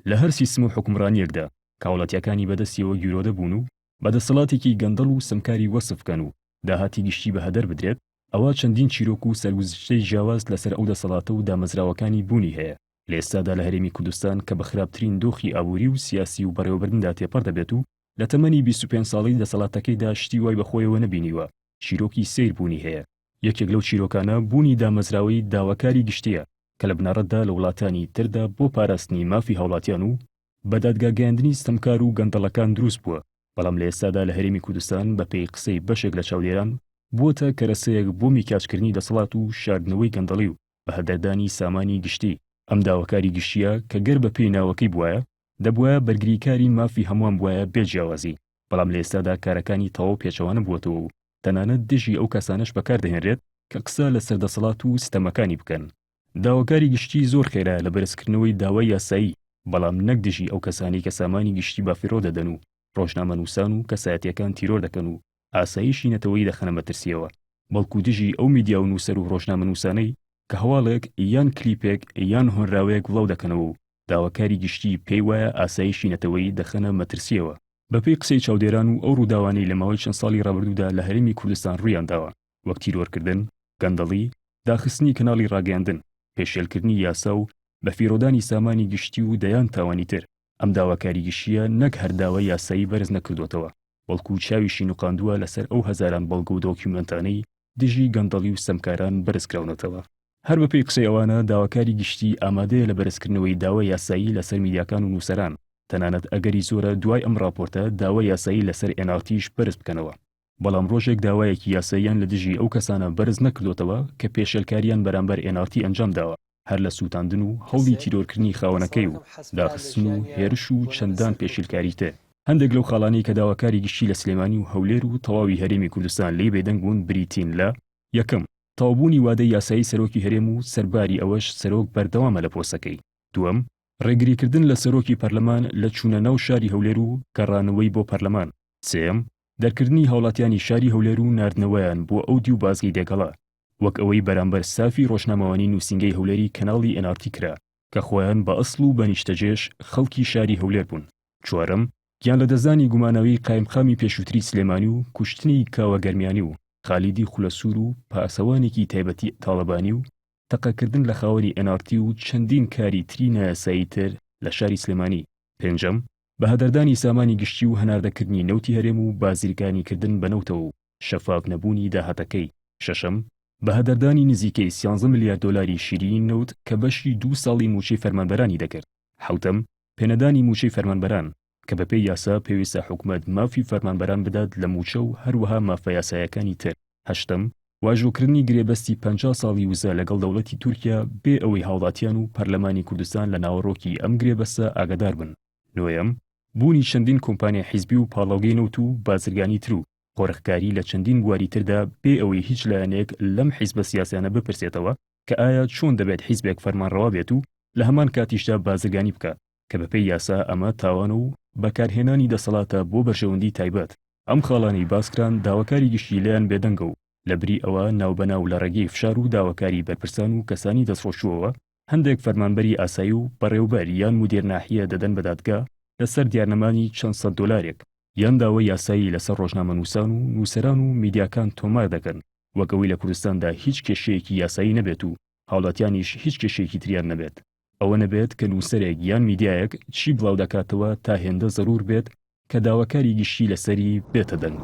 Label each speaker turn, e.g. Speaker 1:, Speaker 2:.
Speaker 1: لە هەر سیستم و حکومڕانیەکدا کە وڵاتیەکانی بەدەستیەوە گیرۆ دەبوون و بەدەسەڵاتێکی گەندەڵ و سەمکاری وەسفکەن و داهاتی گشتی بە هەدەر بدرێت، ئەوە چەندین چیرۆک و سەرگوزشتەی جیاواز لەسەر ئەو دەسەڵاتە و دامەزراوەکانی بوونی هەیە. لە ئێستادا لە هەرێمی کوردستان کە بە خراپترین دۆخی ئابووری و سیاسی و بەڕێوەبردندا تێپەڕ دەبێت و لە تەمەنی 25 ساڵی دەسەڵاتەکەیدا شتی وای بەخۆیەوە نەبینیوە، چیرۆکی سیر بوونی هەیە. یەکێک لەو چیرۆکانە بوونی دامەزراوەی داواکاری گشتیە کە لە بنەڕەتدا لە وڵاتانی تردا بۆ پاراستنی مافی هاوڵاتیان و بەدادگاگەاندنی ستەمکار و گەندەڵەکان دروست بووە. بەڵام لە ئێستادا لە هەرێمی کوردستان بە پێی قسەی بەشێک لە چاودێران بووەتە کەرەسەیەک بۆ میکاچکردنی دەسەڵات و شاردنەوەی گەندەڵی و بە هەدەردانی سامانی گشتی. ئەم داواکاری گشتیە کە گەر بە پێی ناوەکەی بووایە دەبووایە بەرگریکاری مافی هەمووان بووایە بێجیاوازی. بەڵام لە ئێستادا کارەکانی تەواو پێچەوانە بووەتەوە و تەنانەت دژی ئەو کەسانش بەکاردەهێنرێت کە قسە لە سەردەسەڵات و ستەمەکانی بکەن. داواکاری گشتی زۆر خێرا لە بەرزکردنەوەی داوای یاسایی، بەڵام نەک دژی ئەو کەسانی کە سامانی گشتی بافیڕۆ دەدەن و ڕۆژنامەنووسان و کەسایەتیەکان تیرۆر دەکەن و ئاسایشی نەتەوەی دەخەنە مەترسیەوە، بەڵکو دژی ئەو میدیا و نووسەر و ڕۆژنامەنووسانەی کە هەواڵێک یان کلیپێک یان هۆنراوەیەک وڵاو دەکەنەوە و داواکاری گشتی پێی وایە ئاسایشی نەتەوەی دەخەنە مەترسیەوە. بەپێی قسەی چاودێران و ئەو ڕووداوانەی لە ماوەی چەند ساڵی ڕابردوودا لە هەرێمی کوردستان ڕوویان داوە، وەک تیرۆرکردن، گەندەڵی، داخستنی کەناڵی ڕاگەیاندن، پێشێلکردنی یاسا و بەفیڕۆدانی سامانی گشتی و دەیان تاوانی تر. ئەم داواکاری گشتیە نەک هەر داوای یاسایی بەرز نەکردوتەوە، بەڵکو چاویشی نوقاندووە لەسەر ئەو هەزاران بەڵگە و دۆکیومنتانەی دژی گەندەڵی و سەمکاران بەرزکراونەتەوە. هەر بەپێی قسەی ئەوانە داواکاری گشتی ئامادەیە لە بەرزکردنەوەی داوای یاسایی لەسەر میدیاکان و نووسەران، تەنانەت ئەگەری زۆرە دوای ئەم راپۆرتە داوای یاسایی لەسەر NRTش بەرز بکەنەوە. بەڵام ڕۆژێک داوایەکی یاساییان لە دژی ئەو کەسانە بەرز نەکردوتەوە کە پێشێلکاریان بەرامبەر NRT ئەنجام داوە، هەر لە سووتاندن و هەوڵی تیرۆرکردنی خاوەنەکەی و داخستن و هێرش و چەندان پێشێلکاری تر. هەندێک لەو خاڵانەی کە داواکاری گشتی لە سلێمانی و هەولێر و تەواوی هەرێمی کوردستان لێ بێدەنگ بوون بریتین لە: یەکەم، تاوبوونی وادەی یاسایی سەرۆکی هەرێم و سەرباری ئەوەش سەرۆک بەردەوامە لە پۆسەکەی. دووەم، ڕێگریکردن لە سەرۆکی پەرلەمان لە چوونە ناو شاری هەولێر و گەڕانەوەی بۆ پەرلەمان. سێم، دەرکردنی هاوڵاتیانی شاری هەولێر و ناردنەوەیان بۆ ئەودی و بازگەی دێگەڵا، وەک ئەوەی بەرامبەر سافی ڕۆژنامەوانی نووسینگەی هەولێری کەناڵی NRT کرا کە خۆیان بە ئەسڵ و بەنیشتەجێش خەڵکی شاری هەولێر بوون. چوارەم، گیان لە دەزانی گومانەوەی قایمخامی پێشووتری سلێمانی و کوشتنی کاوە گەرمیانی و خالیدی خولەسوور و پاسەوانێکی تایبەتی تاڵەبانی و تەقەکردن لە خاوەنی NRT و چەندین کاری تری نایاسایی تر لە شاری سلێمانی. پێنجەم، بە هەدەردانی سامانی گشتی و هەناردەکردنی نەوتی هەرێم و بازرگانی کردن بەنەوتەوە و شەفاف نەبوونی داهاتەکەی. شەشەم، بە هەدەردانی نزیکەی 13 ملیار دۆلاری شیرینی نەوت کە بەشی 2 ساڵی موچەی فەرمانبەرانی دەکرد. حوتەم، پێنەدانی موچەی فەرمانبەران کە بەپێی یاسا پێویستە حکومەت مافی فەرمانبەران بدات لە موچە و هەروەها مافە یاسایەکانی تر. هەشتەم، واژۆکردنی گرێبەستی 50 ساڵی وزە لەگەڵ دەوڵەتی تورکیا بێ ئەوەی هاوڵاتیان و پەرلەمانی کوردستان لە ناوەڕۆکی ئەم گرێبەستە ئاگادار بن. نۆیەم، بوونی چەندین کۆمپانیا حیزبی و پاڵاوگەی نەوت و بازرگانی تر و قۆرەخکاری لە چەندین بواری تردا بێ ئەوەی هیچ لایەنێک لەم حیزبە سیاسیانە بپرسێتەوە کە ئایا چۆن دەبێت حیزبێک فەرمانڕەوا بێت و لە هەمان کاتیشدا بازرگانی بکات کە بەپێی یاسا ئەمە تاوانە و بەکارهێنانی دەسەڵاتە بۆ بەرژەوەندی تایبەت. ئەم خاڵانەی باسکران داواکاری گشتی لیان بێدەنگە و لە بری ئەوە ناوبەناو لە ڕێگەی فشار و داواکاری بەرپرسان و کەسانی دەستڕۆشووەوە هەندێک فەرمانبەری ئاسایی و بەڕێوەبەر یان مودێر ناحیە دەدەن بە دادگا لەسەر دیارنەمانی چەند سەد دۆلارێک، یان داوای یاسایی لەسەر ڕۆژنامەنووسان و نووسەران و میدیاکان تۆمار دەکەن وەکەوەی لە کوردستاندا هیچ کێشەیەکی یاسایی نەبێت و هاوڵاتیانیش هیچ کێشەیەکی تریان نەبێت. ئەوە نەبێت کە نووسەرێک یان میدیایەک چی بڵاو دەکاتەوە تا هێندە زەرور بێت کە داواکاری گشتی لەسەری بێتە دەنگ.